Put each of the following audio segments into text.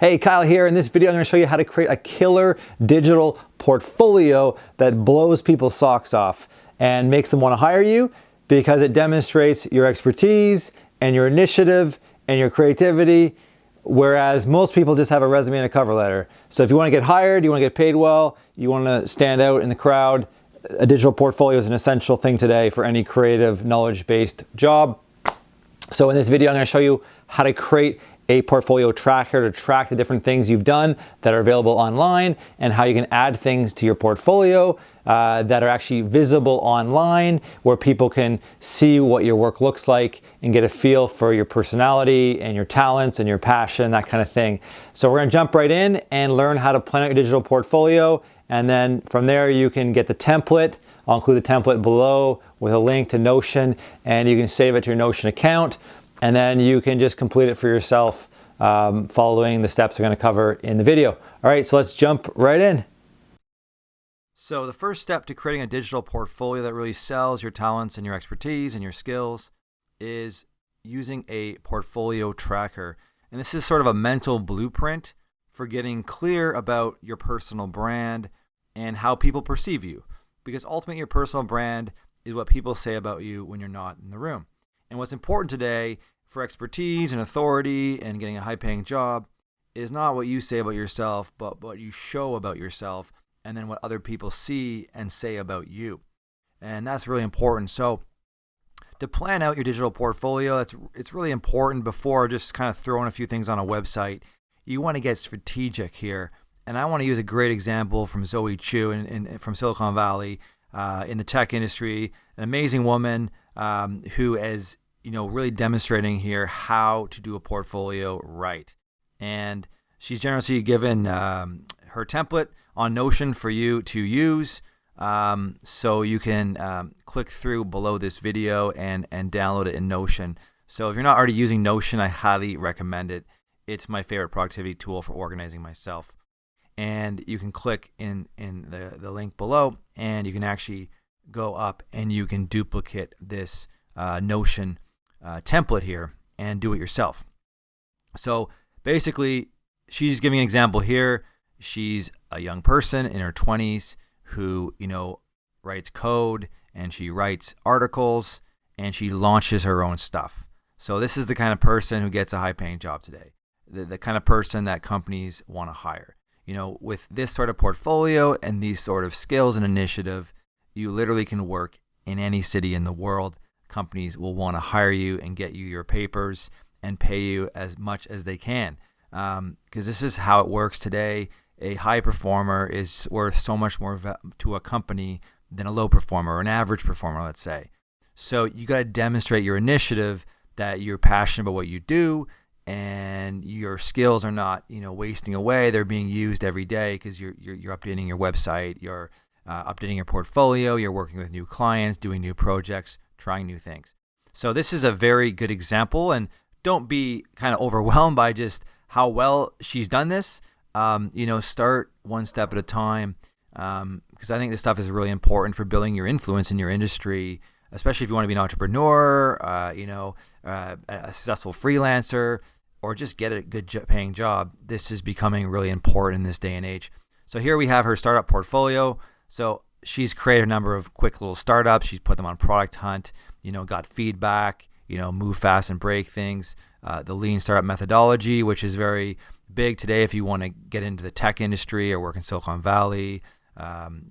Hey, Kyle here. In this video, I'm going to show you how to create a killer digital portfolio that blows people's socks off and makes them want to hire you because it demonstrates your expertise and your initiative and your creativity, whereas most people just have a resume and a cover letter. So if you want to get hired, you want to get paid well, you want to stand out in the crowd, a digital portfolio is an essential thing today for any creative, knowledge-based job. So in this video, I'm going to show you how to create a portfolio tracker to track the different things you've done that are available online and how you can add things to your portfolio that are actually visible online, where people can see what your work looks like and get a feel for your personality and your talents and your passion, that kind of thing. So we're going to jump right in and learn how to plan out your digital portfolio, and then from there you can get the template. I'll include the template below with a link to Notion, and you can save it to your Notion account. And then you can just complete it for yourself following the steps I'm going to cover in the video. All right, so let's jump right in. So the first step to creating a digital portfolio that really sells your talents and your expertise and your skills is using a portfolio tracker. And this is sort of a mental blueprint for getting clear about your personal brand and how people perceive you. Because ultimately your personal brand is what people say about you when you're not in the room. And what's important today for expertise and authority and getting a high-paying job is not what you say about yourself, but what you show about yourself, and then what other people see and say about you. And that's really important. So to plan out your digital portfolio, it's really important before just kind of throwing a few things on a website. You want to get strategic here. And I want to use a great example from Zoe Chu from Silicon Valley in the tech industry, an amazing woman who is really demonstrating here how to do a portfolio right. And she's generously given her template on Notion for you to use. So you can click through below this video and download it in Notion. So if you're not already using Notion, I highly recommend it. It's my favorite productivity tool for organizing myself. And you can click in the link below, and you can actually go up and you can duplicate this Notion template here and do it yourself. So basically, she's giving an example here. She's a young person in her 20s who, writes code, and she writes articles, and she launches her own stuff. So this is the kind of person who gets a high-paying job today, the kind of person that companies want to hire. With this sort of portfolio and these sort of skills and initiative, you literally can work in any city in the world. Companies will want to hire you and get you your papers and pay you as much as they can. Because this is how it works today. A high performer is worth so much more to a company than a low performer or an average performer, let's say. So you got to demonstrate your initiative, that you're passionate about what you do, and your skills are not, wasting away. They're being used every day because you're updating your website, you're updating your portfolio, you're working with new clients, doing new projects, trying new things. So this is a very good example, and don't be kind of overwhelmed by just how well she's done this. Start one step at a time, because I think this stuff is really important for building your influence in your industry, especially if you want to be an entrepreneur, a successful freelancer, or just get a good paying job. This is becoming really important in this day and age. So here we have her startup portfolio. So she's created a number of quick little startups. She's put them on Product Hunt, got feedback, move fast and break things. The lean startup methodology, which is very big today if you want to get into the tech industry or work in Silicon Valley.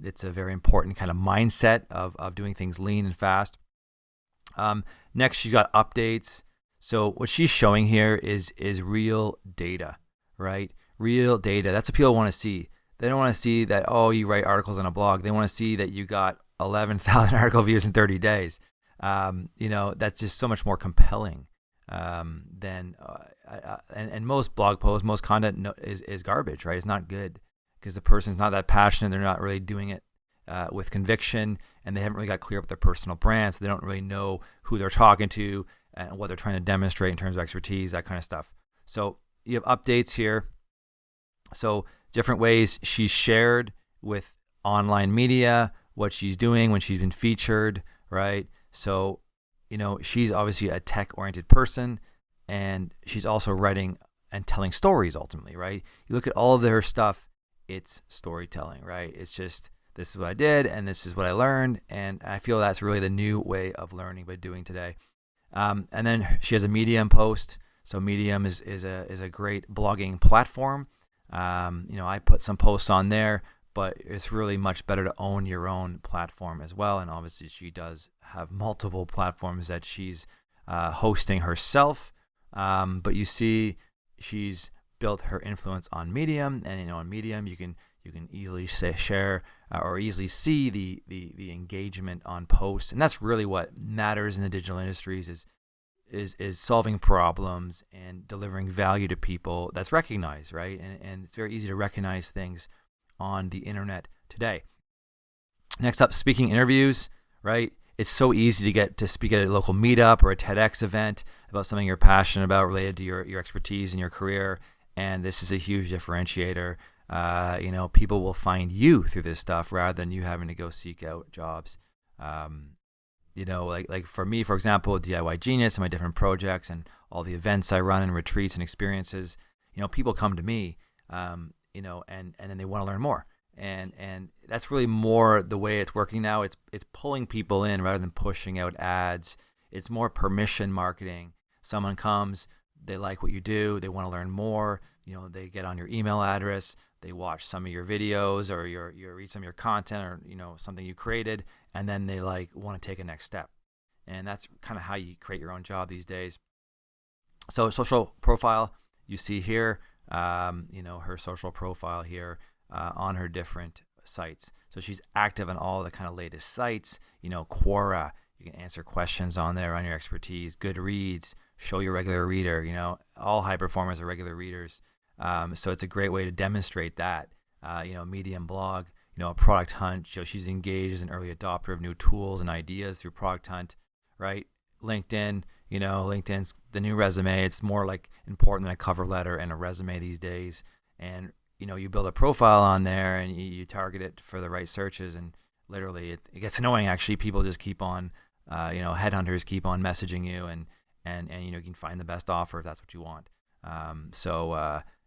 It's a very important kind of mindset of doing things lean and fast. Next, she's got updates. So what she's showing here is real data, right? Real data. That's what people want to see. They don't want to see that, you write articles on a blog. They want to see that you got 11,000 article views in 30 days. That's just so much more compelling than and most blog posts, most content is garbage, right? It's not good because the person's not that passionate. They're not really doing it with conviction, and they haven't really got clear with their personal brand, so they don't really know who they're talking to and what they're trying to demonstrate in terms of expertise, that kind of stuff. So you have updates here. So different ways she's shared with online media what she's doing when she's been featured, right? So, she's obviously a tech-oriented person, and she's also writing and telling stories ultimately, right? You look at all of her stuff, it's storytelling, right? It's just, this is what I did and this is what I learned. And I feel that's really the new way of learning by doing today. And then she has a Medium post. So Medium is a great blogging platform. I put some posts on there, but it's really much better to own your own platform as well. And obviously she does have multiple platforms that she's hosting herself. But you see, she's built her influence on Medium, and on Medium you can easily share or easily see the engagement on posts, and that's really what matters in the digital industries is solving problems and delivering value to people that's recognized, right? And it's very easy to recognize things on the internet today. Next up, speaking interviews, right? It's so easy to get to speak at a local meetup or a TEDx event about something you're passionate about related to your expertise in your career. And this is a huge differentiator. People will find you through this stuff rather than you having to go seek out jobs. Like for me, for example, DIY Genius and my different projects and all the events I run and retreats and experiences, people come to me, and then they want to learn more. And that's really more the way it's working now. It's pulling people in rather than pushing out ads. It's more permission marketing. Someone comes, they like what you do, they want to learn more. They get on your email address, they watch some of your videos or you read some of your content or something you created, and then they want to take a next step. And that's kind of how you create your own job these days. So social profile, you see here, her social profile here. On her different sites. So she's active on all the kind of latest sites, Quora, you can answer questions on there on your expertise, Goodreads, show your regular reader, all high performers are regular readers. So it's a great way to demonstrate that, Medium blog, a product hunt, so she's engaged as an early adopter of new tools and ideas through product hunt, right? LinkedIn, LinkedIn's the new resume. It's more important than a cover letter and a resume these days. And you build a profile on there and you target it for the right searches, and literally it gets annoying actually. People just keep on, headhunters keep on messaging you, and you can find the best offer if that's what you want. And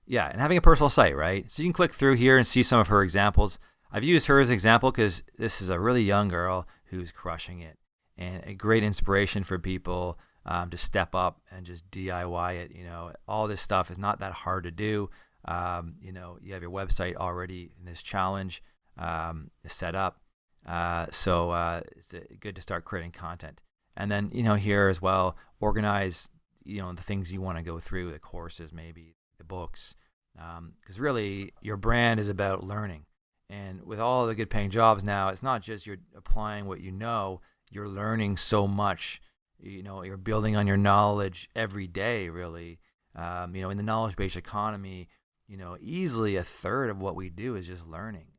having a personal site, right? So you can click through here and see some of her examples. I've used her as an example because this is a really young girl who's crushing it and a great inspiration for people to step up and just DIY it. All this stuff is not that hard to do. You have your website already in this challenge set up. So it's good to start creating content. And then, here as well, organize, the things you want to go through, the courses, maybe the books. Because really your brand is about learning. And with all the good paying jobs now, it's not just you're applying what you're learning so much. You're building on your knowledge every day, really. In the knowledge-based economy, easily a third of what we do is just learning.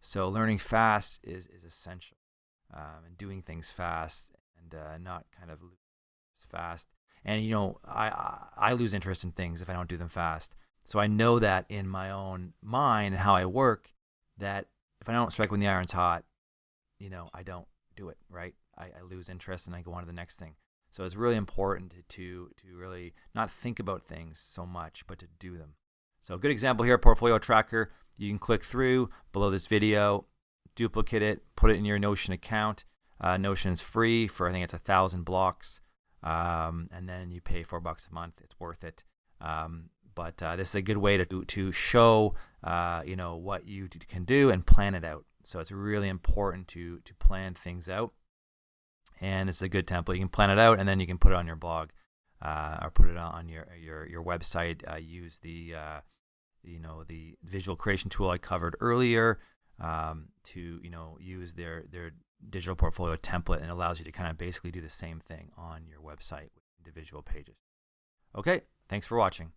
So learning fast is essential, and doing things fast and not kind of fast. And, I lose interest in things if I don't do them fast. So I know that in my own mind and how I work, that if I don't strike when the iron's hot, I don't do it, right? I lose interest and I go on to the next thing. So it's really important to really not think about things so much, but to do them. So a good example here, portfolio tracker. You can click through below this video, duplicate it, put it in your Notion account. Notion's free for, I think it's 1,000 blocks. And then you pay $4 a month. It's worth it. But this is a good way to show, what you can do and plan it out. So it's really important to plan things out. And it's a good template. You can plan it out and then you can put it on your blog. Or put it on your website. Use the the visual creation tool I covered earlier to use their digital portfolio template, and it allows you to kind of basically do the same thing on your website with individual pages. Okay, thanks for watching.